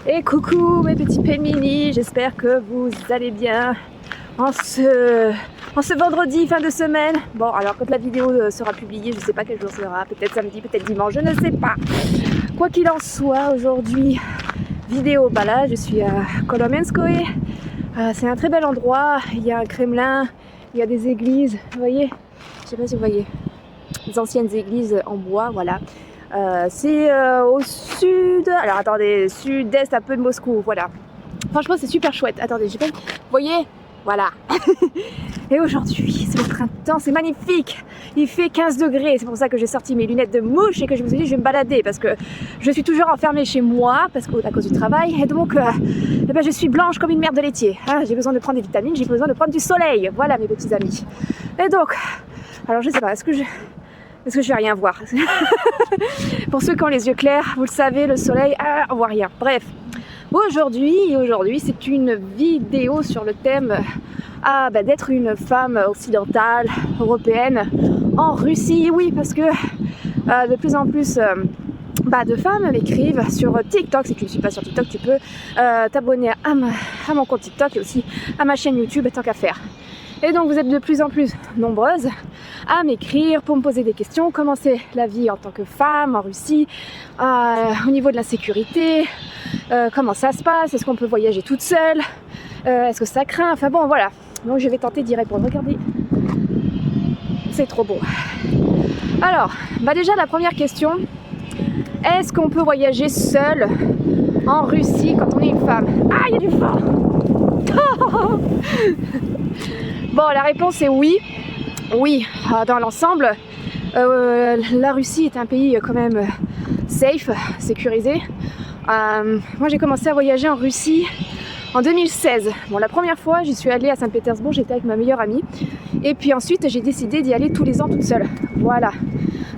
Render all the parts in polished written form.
Et coucou mes petits péminis, j'espère que vous allez bien en ce vendredi fin de semaine. Bon, alors quand la vidéo sera publiée, je sais pas quel jour sera, peut-être samedi, peut-être dimanche, je ne sais pas. Quoi qu'il en soit, aujourd'hui, vidéo, bah là je suis à Kolomenskoye. C'est un très bel endroit, il y a un Kremlin, il y a des églises, vous voyez, je sais pas si vous voyez, des anciennes églises en bois, voilà. C'est au sud, alors attendez, sud-est un peu de Moscou, voilà. Franchement c'est super chouette, attendez, j'ai pas... Vous voyez, voilà. Et aujourd'hui c'est le printemps, c'est magnifique. Il fait 15 degrés, c'est pour ça que j'ai sorti mes lunettes de mouche et que je me suis dit je vais me balader parce que je suis toujours enfermée chez moi parce qu'à cause du travail et donc eh ben, je suis blanche comme une merde de laitier. Hein, j'ai besoin de prendre des vitamines, j'ai besoin de prendre du soleil, voilà mes petits amis. Et donc, alors je sais pas, est-ce que je vais rien voir. Pour ceux qui ont les yeux clairs, vous le savez, le soleil, on voit rien. Bref, aujourd'hui c'est une vidéo sur le thème d'être une femme occidentale, européenne, en Russie. Oui, parce que de plus en plus de femmes m'écrivent sur TikTok. Si tu ne suis pas sur TikTok, tu peux t'abonner à mon compte TikTok et aussi à ma chaîne YouTube, tant qu'à faire. Et donc vous êtes de plus en plus nombreuses à m'écrire pour me poser des questions. Comment c'est la vie en tant que femme en Russie, au niveau de la sécurité, comment ça se passe, est-ce qu'on peut voyager toute seule, est-ce que ça craint, enfin bon voilà. Donc je vais tenter d'y répondre. Regardez, c'est trop beau. Alors, déjà la première question, est-ce qu'on peut voyager seule en Russie quand on est une femme? Ah, il y a du vent. Bon, la réponse est oui. Oui, dans l'ensemble, la Russie est un pays quand même safe, sécurisé. Moi, j'ai commencé à voyager en Russie en 2016. Bon, la première fois, j'y suis allée à Saint-Pétersbourg, j'étais avec ma meilleure amie. Et puis ensuite, j'ai décidé d'y aller tous les ans toute seule. Voilà.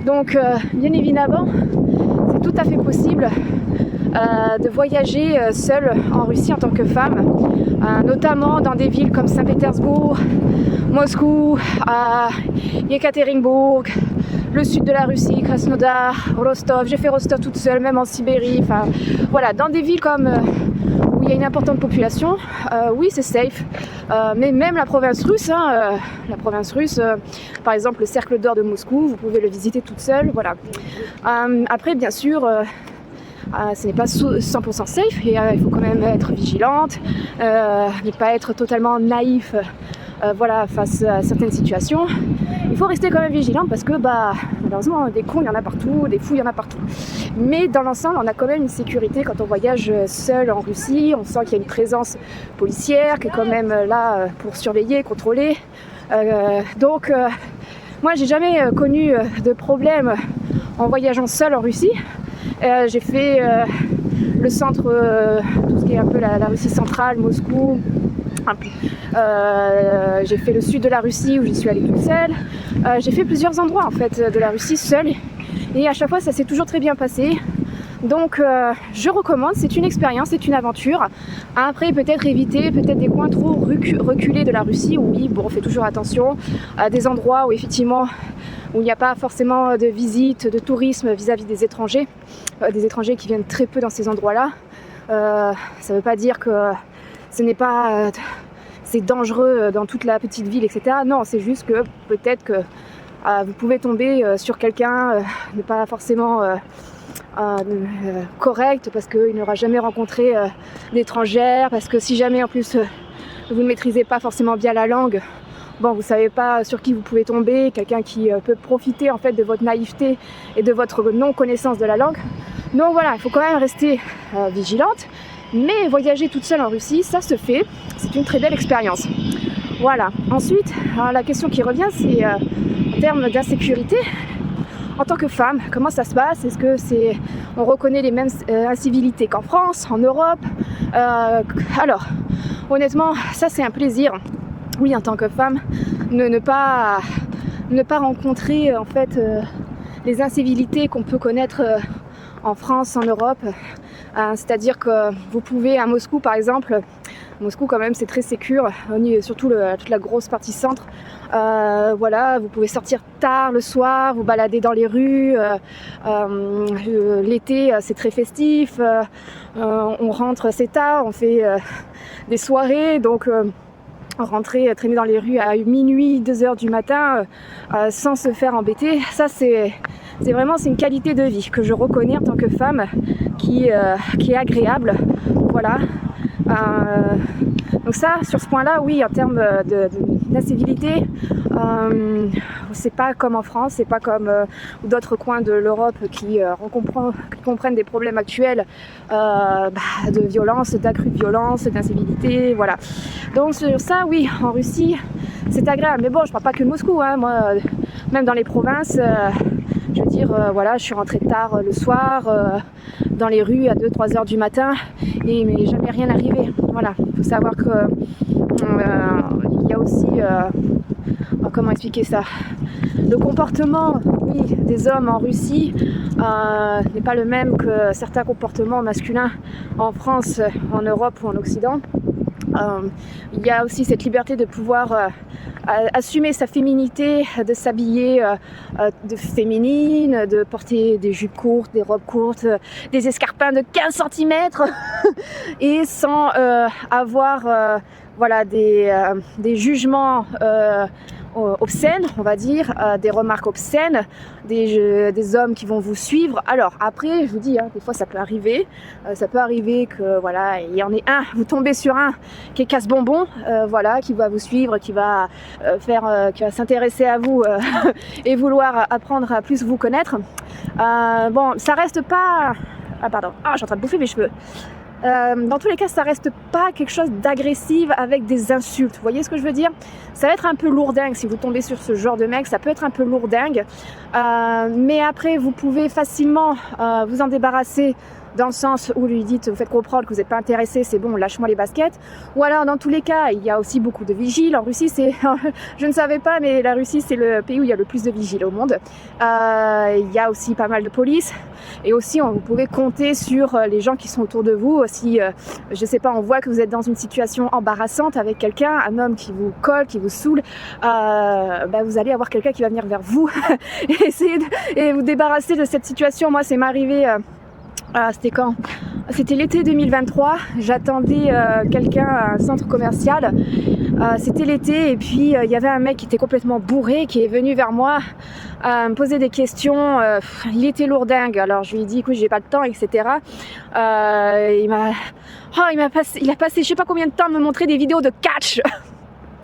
Donc, bien évidemment, c'est tout à fait possible de voyager seule en Russie en tant que femme, notamment dans des villes comme Saint-Pétersbourg, Moscou, Yekaterinbourg, le sud de la Russie, Krasnodar, Rostov. J'ai fait Rostov toute seule, même en Sibérie. Enfin, voilà, dans des villes comme où il y a une importante population, oui, c'est safe. Mais même la province russe, par exemple le cercle d'or de Moscou, vous pouvez le visiter toute seule. Voilà. Après, bien sûr. Ce n'est pas 100% safe et il faut quand même être vigilante, ne pas être totalement naïf face à certaines situations. Il faut rester quand même vigilant parce que malheureusement des cons il y en a partout, des fous il y en a partout. Mais dans l'ensemble on a quand même une sécurité quand on voyage seul en Russie, on sent qu'il y a une présence policière qui est quand même là pour surveiller, contrôler. Donc moi j'ai jamais connu de problème en voyageant seule en Russie. J'ai fait le centre, tout ce qui est un peu la Russie centrale, Moscou. J'ai fait le sud de la Russie où j'y suis allée toute seule. J'ai fait plusieurs endroits en fait de la Russie seule et à chaque fois ça s'est toujours très bien passé. Donc je recommande, c'est une expérience, c'est une aventure. Après peut-être éviter des coins trop reculés de la Russie. Oui, bon, on fait toujours attention à des endroits où effectivement où il n'y a pas forcément de visite, de tourisme vis-à-vis des étrangers qui viennent très peu dans ces endroits-là. Ça ne veut pas dire que ce n'est pas c'est dangereux dans toute la petite ville, etc. Non, c'est juste que peut-être que vous pouvez tomber sur quelqu'un ne pas forcément correct parce qu'il n'aura jamais rencontré d'étrangère, parce que si jamais en plus vous ne maîtrisez pas forcément bien la langue, bon, vous savez pas sur qui vous pouvez tomber, quelqu'un qui peut profiter en fait de votre naïveté et de votre non-connaissance de la langue. Donc voilà, il faut quand même rester vigilante, mais voyager toute seule en Russie, ça se fait, c'est une très belle expérience. Voilà. Ensuite, alors, la question qui revient, c'est en termes d'insécurité. En tant que femme, comment ça se passe? Est-ce que on reconnaît les mêmes incivilités qu'en France, en Europe? Alors, honnêtement, ça c'est un plaisir. Oui, en tant que femme, ne pas rencontrer en fait les incivilités qu'on peut connaître en France, en Europe. C'est-à-dire que vous pouvez à Moscou par exemple Moscou quand même c'est très sécure, surtout toute la grosse partie centre. Voilà, vous pouvez sortir tard le soir, vous balader dans les rues. L'été c'est très festif, on rentre assez tard, on fait des soirées, donc rentrer, traîner dans les rues à minuit, 2h du matin sans se faire embêter, ça c'est vraiment une qualité de vie que je reconnais en tant que femme qui est agréable. Voilà. Donc ça, sur ce point-là, oui, en termes d'incivilité, c'est pas comme en France, c'est pas comme d'autres coins de l'Europe qui comprennent des problèmes actuels de violence, d'accrue de violence, d'incivilité, voilà. Donc sur ça, oui, en Russie, c'est agréable. Mais bon, je parle pas que de Moscou, hein, moi, même dans les provinces, je veux dire, voilà, je suis rentrée tard le soir, dans les rues à 2-3 heures du matin, et mais jamais rien arrivé. Voilà, il faut savoir que il y a aussi, comment expliquer ça, le comportement, oui, des hommes en Russie n'est pas le même que certains comportements masculins en France, en Europe ou en Occident. Il y a aussi cette liberté de pouvoir assumer sa féminité, de s'habiller de féminine, de porter des jupes courtes, des robes courtes, des escarpins de 15 cm et sans avoir voilà, des jugements obscènes, on va dire, des remarques obscènes, des hommes qui vont vous suivre. Alors après, je vous dis, hein, des fois ça peut arriver que voilà, il y en ait un, vous tombez sur un qui est casse-bonbon, voilà, qui va vous suivre, qui va qui va s'intéresser à vous et vouloir apprendre à plus vous connaître. Bon, ça reste pas... Ah pardon, je suis en train de bouffer mes cheveux. Dans tous les cas, ça reste pas quelque chose d'agressif avec des insultes. Vous voyez ce que je veux dire? Ça va être un peu lourdingue si vous tombez sur ce genre de mec. Ça peut être un peu lourdingue. Mais après, vous pouvez facilement vous en débarrasser dans le sens où lui dites, vous faites comprendre que vous n'êtes pas intéressé, c'est bon, lâche-moi les baskets. Ou alors, dans tous les cas, il y a aussi beaucoup de vigiles. En Russie, je ne savais pas, mais la Russie, c'est le pays où il y a le plus de vigiles au monde. Il y a aussi pas mal de police. Et aussi, vous pouvez compter sur les gens qui sont autour de vous. Si, je sais pas, on voit que vous êtes dans une situation embarrassante avec quelqu'un, un homme qui vous colle, qui vous saoule, vous allez avoir quelqu'un qui va venir vers vous et essayer et vous débarrasser de cette situation. Moi, c'est m'arrivé... c'était quand? C'était l'été 2023, j'attendais quelqu'un à un centre commercial, c'était l'été et puis il y avait un mec qui était complètement bourré qui est venu vers moi me poser des questions, il était lourdingue, alors je lui ai dit écoute j'ai pas le temps etc. Il a passé je sais pas combien de temps à me montrer des vidéos de catch.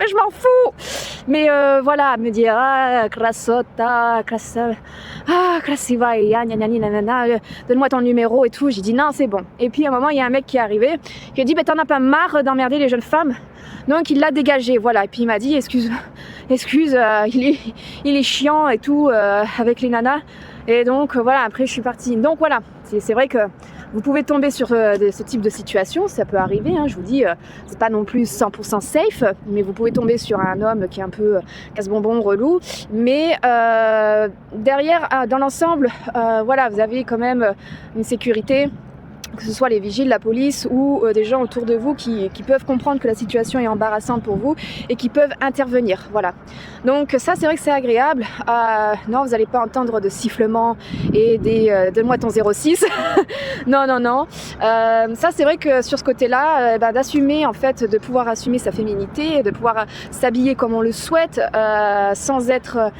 Je m'en fous, mais voilà, me dire krasota, krasiva, donne-moi ton numéro et tout. J'ai dit non, c'est bon. Et puis à un moment, il y a un mec qui est arrivé, qui a dit t'en as pas marre d'emmerder les jeunes femmes? Donc il l'a dégagé, voilà. Et puis il m'a dit excuse, il est chiant et tout avec les nanas. Et donc voilà, après je suis partie. Donc voilà, c'est vrai que vous pouvez tomber sur ce type de situation, ça peut arriver, hein, je vous dis, c'est pas non plus 100% safe, mais vous pouvez tomber sur un homme qui est un peu casse-bonbon, relou, mais derrière, dans l'ensemble, voilà, vous avez quand même une sécurité, que ce soit les vigiles, la police ou des gens autour de vous qui peuvent comprendre que la situation est embarrassante pour vous et qui peuvent intervenir, voilà. Donc ça c'est vrai que c'est agréable, non vous n'allez pas entendre de sifflements et des donne-moi ton 06, non, ça c'est vrai que sur ce côté-là, d'assumer en fait, de pouvoir assumer sa féminité, de pouvoir s'habiller comme on le souhaite, sans être,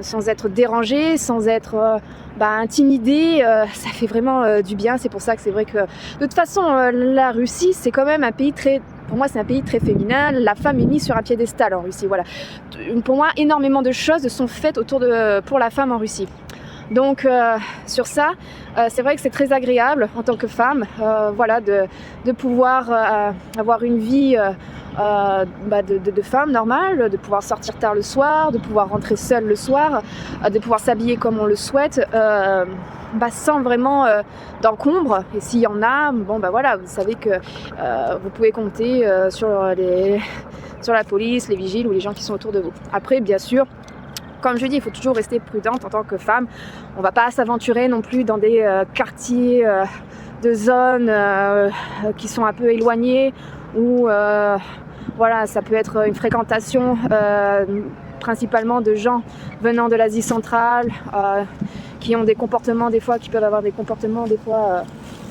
sans être dérangé, sans être... intimidé, ça fait vraiment du bien. C'est pour ça que c'est vrai que de toute façon la Russie c'est quand même un pays pour moi c'est un pays très féminin, la femme est mise sur un piédestal en Russie, voilà. Pour moi énormément de choses sont faites pour la femme en Russie. Donc sur ça, c'est vrai que c'est très agréable en tant que femme, voilà, de pouvoir avoir une vie de femme normale, de pouvoir sortir tard le soir, de pouvoir rentrer seule le soir, de pouvoir s'habiller comme on le souhaite, sans vraiment d'encombre. Et s'il y en a, voilà, vous savez que vous pouvez compter sur la police, les vigiles ou les gens qui sont autour de vous. Après, bien sûr, comme je dis, il faut toujours rester prudente en tant que femme. On ne va pas s'aventurer non plus dans des quartiers de zones qui sont un peu éloignées, où voilà, ça peut être une fréquentation principalement de gens venant de l'Asie centrale, qui ont des comportements des fois, qui peuvent avoir des comportements des fois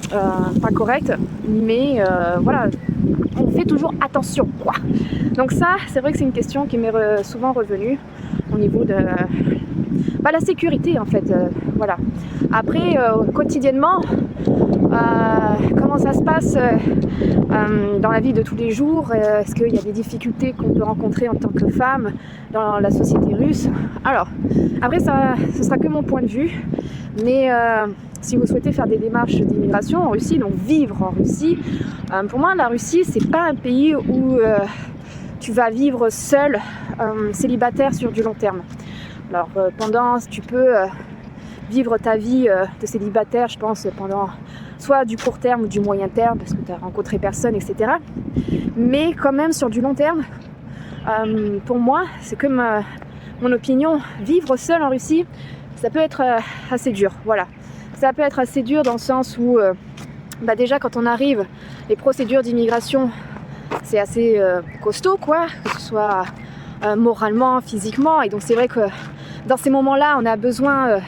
pas corrects, mais voilà, on fait toujours attention, quoi. Donc ça, c'est vrai que c'est une question qui m'est souvent revenue au niveau de la sécurité, en fait. Voilà. Après, quotidiennement, comment ça se passe dans la vie de tous les jours? Est-ce qu'il y a des difficultés qu'on peut rencontrer en tant que femme dans la société russe? Alors, après, ce sera que mon point de vue, mais si vous souhaitez faire des démarches d'immigration en Russie, donc vivre en Russie, pour moi, la Russie, c'est pas un pays où tu vas vivre seul, célibataire sur du long terme. Alors, tu peux vivre ta vie de célibataire, je pense, pendant soit du court terme ou du moyen terme, parce que tu as rencontré personne, etc. Mais quand même, sur du long terme, pour moi, c'est comme mon opinion, vivre seul en Russie, ça peut être assez dur. Voilà. Ça peut être assez dur dans le sens où, déjà, quand on arrive, les procédures d'immigration, c'est assez costaud, quoi, que ce soit moralement, physiquement. Et donc, c'est vrai que dans ces moments-là, on a besoin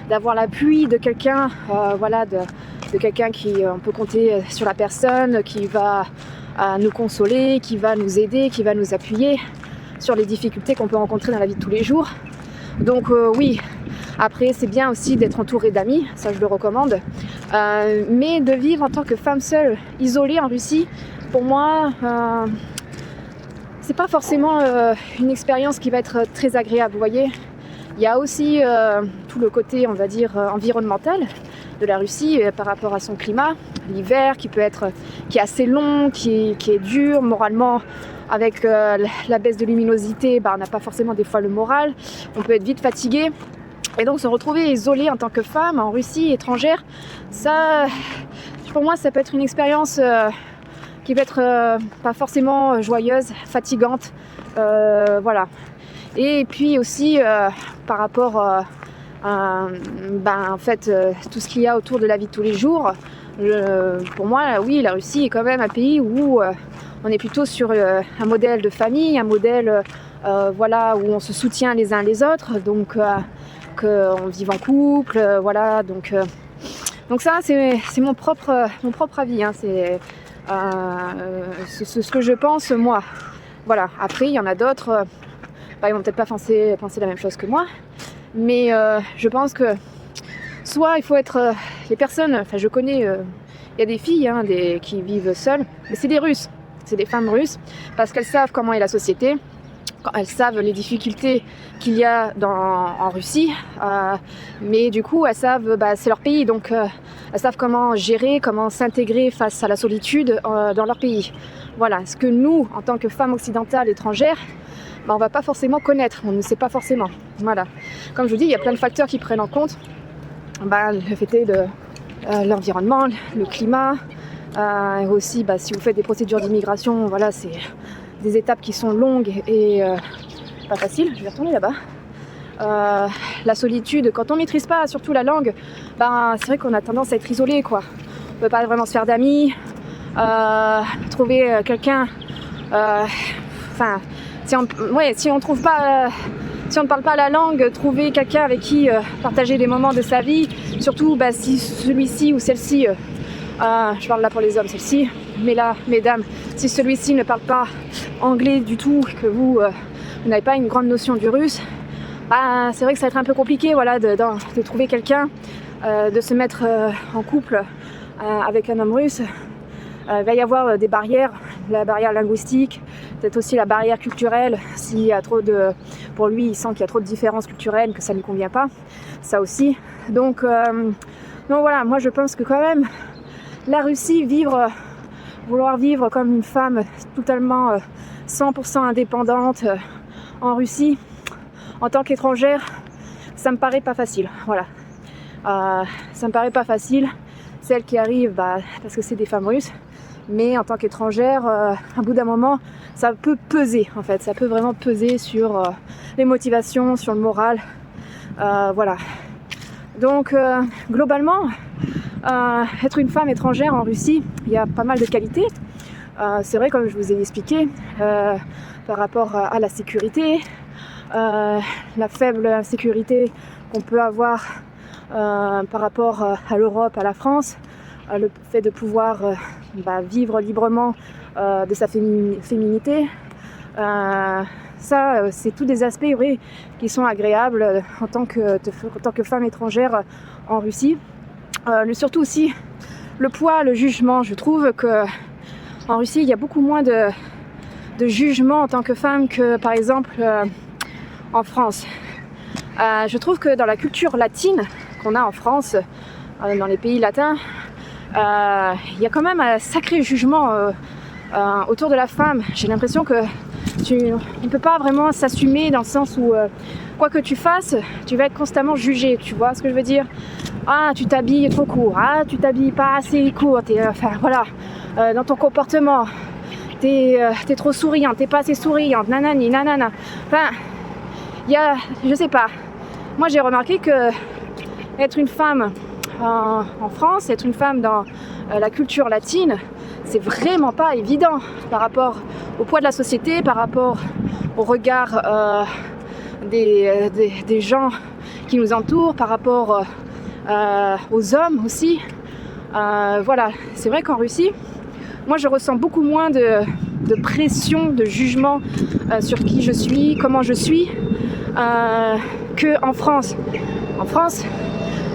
d'avoir l'appui de quelqu'un, voilà, de quelqu'un qui, on peut compter sur la personne, qui va nous consoler, qui va nous aider, qui va nous appuyer sur les difficultés qu'on peut rencontrer dans la vie de tous les jours. Donc oui, après c'est bien aussi d'être entouré d'amis, ça je le recommande, mais de vivre en tant que femme seule, isolée en Russie, pour moi, c'est pas forcément une expérience qui va être très agréable, vous voyez. Il y a aussi tout le côté, on va dire, environnemental de la Russie par rapport à son climat, l'hiver qui est assez long, qui est dur moralement, avec la baisse de luminosité, on n'a pas forcément des fois le moral, on peut être vite fatigué. Et donc se retrouver isolée en tant que femme en Russie, étrangère, ça, pour moi, ça peut être une expérience qui peut être pas forcément joyeuse, fatigante, voilà. Et puis aussi par rapport en fait, tout ce qu'il y a autour de la vie de tous les jours, pour moi, oui, la Russie est quand même un pays où on est plutôt sur un modèle de famille, un modèle voilà, où on se soutient les uns les autres, donc qu'on vive en couple, voilà, donc ça c'est mon propre avis, hein, c'est ce que je pense moi. Voilà. Après il y en a d'autres, ils vont peut-être pas penser la même chose que moi, mais je pense que soit il faut être les personnes, enfin je connais, il y a des filles qui vivent seules, mais c'est des Russes, c'est des femmes russes, parce qu'elles savent comment est la société, elles savent les difficultés qu'il y a en Russie, mais du coup elles savent, c'est leur pays, donc elles savent comment gérer, comment s'intégrer face à la solitude dans leur pays. Voilà, ce que nous, en tant que femmes occidentales étrangères, on va pas forcément connaître, on ne sait pas forcément. Voilà. Comme je vous dis, il y a plein de facteurs qui prennent en compte. Le fait est de l'environnement, le climat, aussi si vous faites des procédures d'immigration, voilà, c'est des étapes qui sont longues et pas faciles. Je vais retourner là-bas. La solitude, quand on maîtrise pas surtout la langue, c'est vrai qu'on a tendance à être isolé, quoi. On peut pas vraiment se faire d'amis, trouver quelqu'un, si on trouve pas, si on ne parle pas la langue, trouver quelqu'un avec qui partager des moments de sa vie, surtout si celui-ci ou celle-ci, je parle là pour les hommes, celle-ci, mais là, mesdames, si celui-ci ne parle pas anglais du tout, que vous n'avez pas une grande notion du russe, c'est vrai que ça va être un peu compliqué, voilà, de trouver quelqu'un, de se mettre en couple avec un homme russe. Il va y avoir des barrières, la barrière linguistique, peut-être aussi la barrière culturelle, s'il y a pour lui, il sent qu'il y a trop de différences culturelles, que ça ne lui convient pas, ça aussi. Donc voilà, moi je pense que quand même, la Russie, vouloir vivre comme une femme totalement 100% indépendante en Russie, en tant qu'étrangère, ça me paraît pas facile, voilà. Ça me paraît pas facile, celles qui arrivent, parce que c'est des femmes russes, mais en tant qu'étrangère, à bout d'un moment, ça peut peser, en fait, ça peut vraiment peser sur les motivations, sur le moral, voilà. Donc, globalement, Être une femme étrangère en Russie, il y a pas mal de qualités. C'est vrai, comme je vous ai expliqué, par rapport à la sécurité, la faible insécurité qu'on peut avoir par rapport à l'Europe, à la France, le fait de pouvoir vivre librement de sa féminité. Ça, c'est tous des aspects qui sont agréables en tant que femme étrangère en Russie. Surtout aussi le poids, le jugement. Je trouve que en Russie, il y a beaucoup moins de jugement en tant que femme que par exemple en France. Je trouve que dans la culture latine qu'on a en France, dans les pays latins, il y a quand même un sacré jugement autour de la femme. J'ai l'impression que on ne peut pas vraiment s'assumer dans le sens où quoi que tu fasses, tu vas être constamment jugé. Tu vois ce que je veux dire? Ah, tu t'habilles trop court. Ah, tu t'habilles pas assez court. Voilà. Dans ton comportement, t'es trop souriante. T'es pas assez souriante. Nanani, nanana. Enfin, je sais pas. Moi, j'ai remarqué que être une femme en France, être une femme dans la culture latine, c'est vraiment pas évident par rapport au poids de la société, par rapport au regard des gens qui nous entourent, par rapport aux hommes aussi. Voilà, c'est vrai qu'en Russie, moi je ressens beaucoup moins de pression, de jugement sur qui je suis, comment je suis, qu'en France. En France,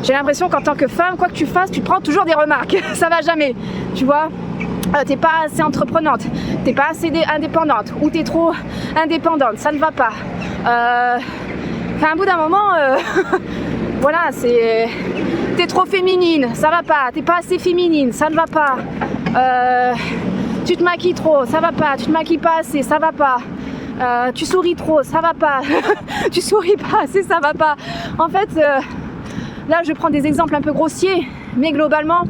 j'ai l'impression qu'en tant que femme, quoi que tu fasses, tu prends toujours des remarques. Ça va jamais, tu vois. T'es pas assez entreprenante, t'es pas assez indépendante, ou t'es trop indépendante, ça ne va pas. À un bout d'un moment, voilà, t'es trop féminine, ça va pas. T'es pas assez féminine, ça ne va pas. Tu te maquilles trop, ça va pas. Tu te maquilles pas assez, ça va pas. Tu souris trop, ça va pas. Tu souris pas assez, ça va pas. En fait, là, je prends des exemples un peu grossiers, mais globalement,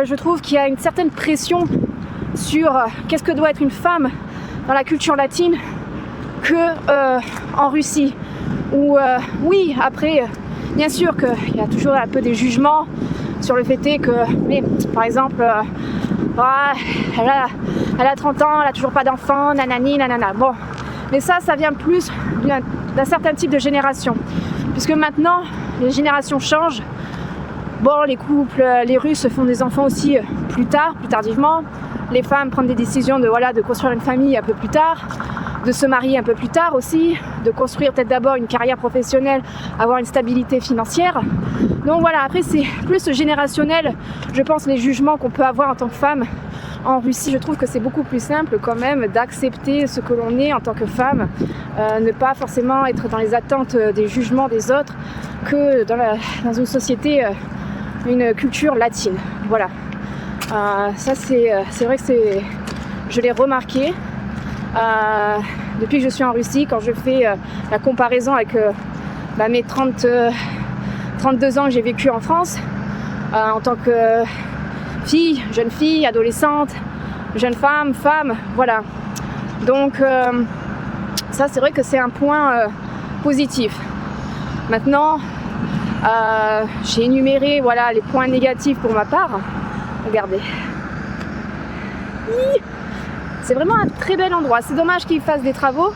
je trouve qu'il y a une certaine pression sur qu'est-ce que doit être une femme dans la culture latine que en Russie. Où oui, après, bien sûr qu'il y a toujours un peu des jugements sur le fait que, mais, par exemple, elle a 30 ans, elle a toujours pas d'enfant, nanani, nanana. Bon, mais ça vient plus d'un certain type de génération, puisque maintenant les générations changent. Bon, les couples, les Russes font des enfants aussi plus tardivement. Les femmes prennent des décisions de construire une famille un peu plus tard, de se marier un peu plus tard aussi, de construire peut-être d'abord une carrière professionnelle, avoir une stabilité financière. Donc voilà, après c'est plus générationnel, je pense, les jugements qu'on peut avoir en tant que femme. En Russie, je trouve que c'est beaucoup plus simple quand même d'accepter ce que l'on est en tant que femme, ne pas forcément être dans les attentes des jugements des autres que dans une société, une culture latine. Voilà. Ça c'est vrai que je l'ai remarqué depuis que je suis en Russie, quand je fais la comparaison avec mes 32 ans que j'ai vécu en France en tant que jeune fille, adolescente, jeune femme, voilà. Donc ça c'est vrai que c'est un point positif. Maintenant, j'ai énuméré les points négatifs pour ma part. Regardez. C'est vraiment un très bel endroit. C'est dommage qu'ils fassent des travaux,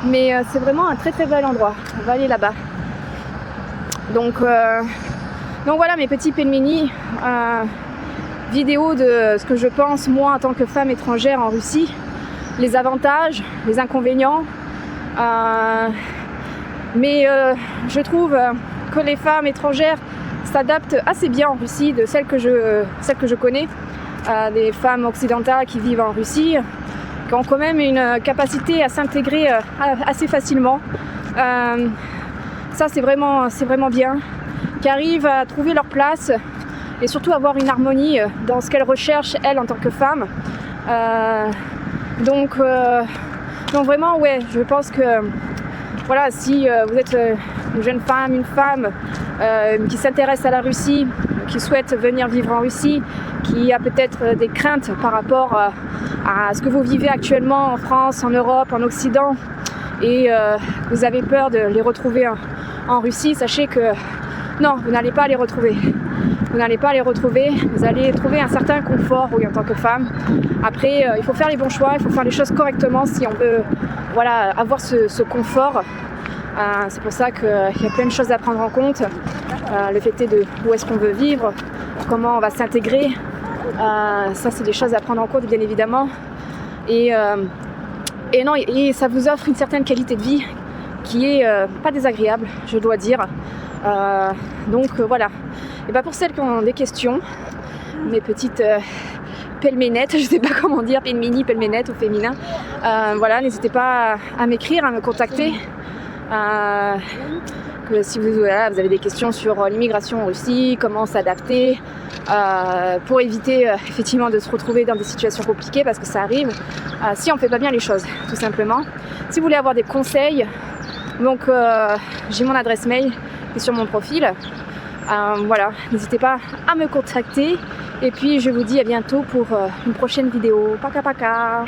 mais c'est vraiment un très très bel endroit. On va aller là-bas. Donc voilà mes petits pelmeni, vidéo de ce que je pense moi en tant que femme étrangère en Russie, les avantages, les inconvénients. Mais je trouve que les femmes étrangères s'adaptent assez bien en Russie, de celles que je connais, des femmes occidentales qui vivent en Russie, qui ont quand même une capacité à s'intégrer assez facilement. Ça c'est vraiment bien, qui arrivent à trouver leur place et surtout avoir une harmonie dans ce qu'elles recherchent elles en tant que femmes. Donc vraiment ouais, je pense que voilà, si vous êtes une jeune femme, une femme qui s'intéresse à la Russie, qui souhaite venir vivre en Russie, qui a peut-être des craintes par rapport à ce que vous vivez actuellement en France, en Europe, en Occident, et vous avez peur de les retrouver en Russie, sachez que non, vous n'allez pas les retrouver. vous n'allez pas les retrouver. Vous allez trouver un certain confort, oui, en tant que femme. Après, il faut faire les bons choix, il faut faire les choses correctement si on veut, voilà, avoir ce confort. C'est pour ça qu'il y a plein de choses à prendre en compte. Le fait est de où est-ce qu'on veut vivre, comment on va s'intégrer. Ça, c'est des choses à prendre en compte, bien évidemment. Et ça vous offre une certaine qualité de vie qui est pas désagréable, je dois dire. Donc voilà. Et pour celles qui ont des questions, mes petites pelménettes, je sais pas comment dire, pelmini, pelménette au féminin, voilà, n'hésitez pas à m'écrire, à me contacter. Que si vous avez des questions sur l'immigration en Russie, comment s'adapter pour éviter effectivement de se retrouver dans des situations compliquées, parce que ça arrive si on ne fait pas bien les choses, tout simplement. Si vous voulez avoir des conseils, donc j'ai mon adresse mail qui est sur mon profil. Voilà, n'hésitez pas à me contacter et puis je vous dis à bientôt pour une prochaine vidéo. Paka paka.